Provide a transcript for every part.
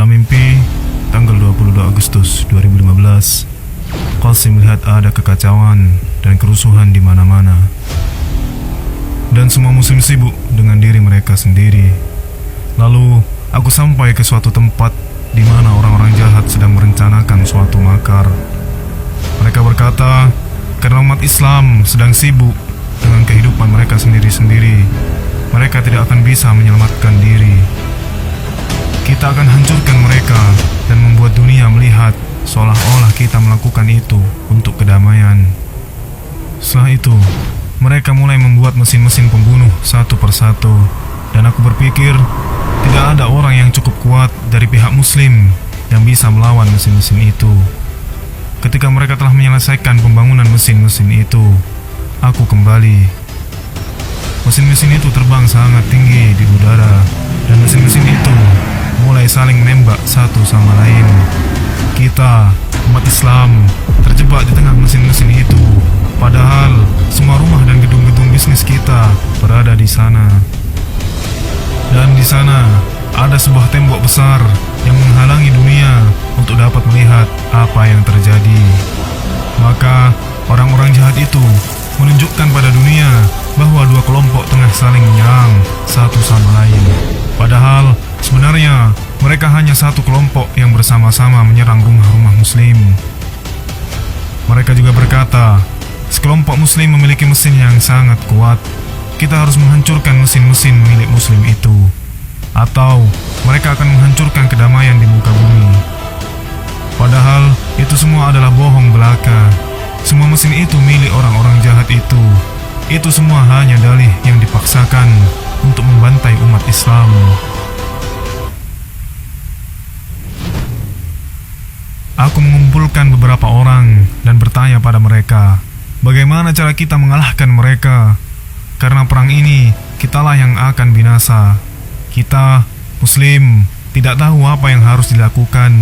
Dalam mimpi, tanggal 22 Agustus 2015, Qasim melihat ada kekacauan dan kerusuhan di mana-mana. Dan semua muslim sibuk dengan diri mereka sendiri. Lalu, aku sampai ke suatu tempat di mana orang-orang jahat sedang merencanakan suatu makar. Mereka berkata, karena umat Islam sedang sibuk dengan kehidupan mereka sendiri-sendiri, mereka tidak akan bisa menyelamatkan diri. Kita akan hancurkan mereka dan membuat dunia melihat seolah-olah kita melakukan itu untuk kedamaian. Setelah itu, mereka mulai membuat mesin-mesin pembunuh satu persatu, dan aku berpikir tidak ada orang yang cukup kuat dari pihak muslim yang bisa melawan mesin-mesin itu. Ketika mereka telah menyelesaikan pembangunan mesin-mesin itu, aku kembali. Mesin-mesin itu terbang sangat tinggi di udara, dan mesin-mesin itu mulai saling menembak satu sama lain. Kita, umat Islam, terjebak di tengah mesin-mesin itu, padahal semua rumah dan gedung-gedung bisnis kita berada di sana. Dan di sana ada sebuah tembok besar yang menghalangi dunia untuk dapat melihat apa yang terjadi. Maka orang-orang jahat itu menunjukkan pada dunia bahwa dua kelompok tengah saling menyerang satu sama lain. Padahal sebenarnya mereka hanya satu kelompok yang bersama-sama menyerang rumah-rumah muslim. Mereka juga berkata, sekelompok muslim memiliki mesin yang sangat kuat. Kita harus menghancurkan mesin-mesin milik muslim itu, atau mereka akan menghancurkan kedamaian di muka bumi. Padahal itu semua adalah bohong belaka. Semua mesin itu milik orang-orang jahat itu. Itu semua hanya dalih yang dipaksakan untuk membantai umat Islam. Aku mengumpulkan beberapa orang dan bertanya pada mereka, bagaimana cara kita mengalahkan mereka? Karena perang ini, kitalah yang akan binasa. Kita, muslim, tidak tahu apa yang harus dilakukan.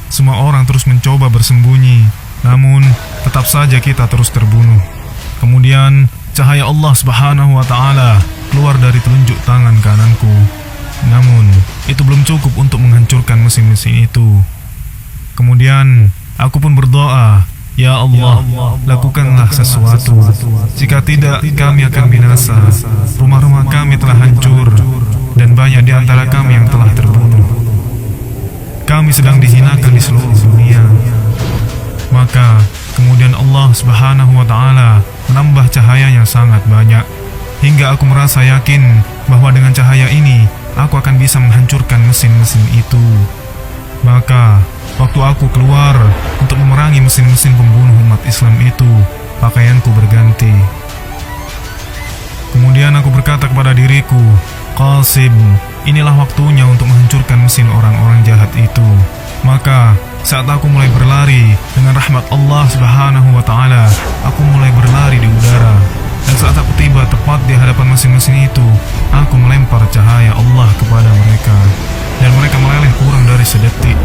Semua orang terus mencoba bersembunyi, namun tetap saja kita terus terbunuh. Kemudian, cahaya Allah Subhanahu wa Ta'ala keluar dari telunjuk tangan kananku. Namun, itu belum cukup untuk menghancurkan mesin-mesin itu. Kemudian, aku pun berdoa, ya Allah, lakukanlah sesuatu. Jika tidak, kami akan binasa. Rumah-rumah kami telah hancur, dan banyak di antara kami yang telah terbunuh. Kami sedang dihinakan di seluruh dunia. Maka, kemudian Allah Subhanahu wa Ta'ala menambah cahayanya sangat banyak, hingga aku merasa yakin bahwa dengan cahaya ini, aku akan bisa menghancurkan mesin-mesin itu. Maka, waktu aku keluar untuk memerangi mesin-mesin pembunuh umat Islam itu, pakaianku berganti. Kemudian aku berkata kepada diriku, Qasim, inilah waktunya untuk menghancurkan mesin orang-orang jahat itu. Maka, saat aku mulai berlari dengan rahmat Allah Subhanahu wa Ta'ala, aku mulai berlari di udara. Dan saat aku tiba tepat di hadapan mesin-mesin itu, aku melempar cahaya Allah kepada mereka. Dan mereka meleleh kurang dari sedetik.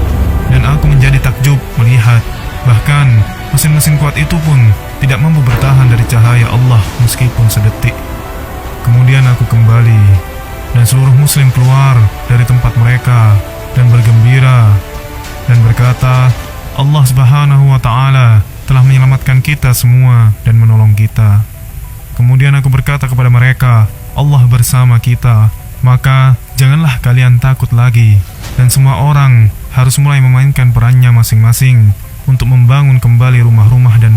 Dan aku menjadi takjub melihat, bahkan mesin-mesin kuat itu pun tidak mampu bertahan dari cahaya Allah meskipun sedetik. Kemudian aku kembali, dan seluruh muslim keluar dari tempat mereka dan bergembira dan berkata, Allah Subhanahu wa Ta'ala telah menyelamatkan kita semua dan menolong kita. Kemudian aku berkata kepada mereka, Allah bersama kita, maka janganlah kalian takut lagi. Dan semua orang harus mulai memainkan perannya masing-masing untuk membangun kembali rumah-rumah dan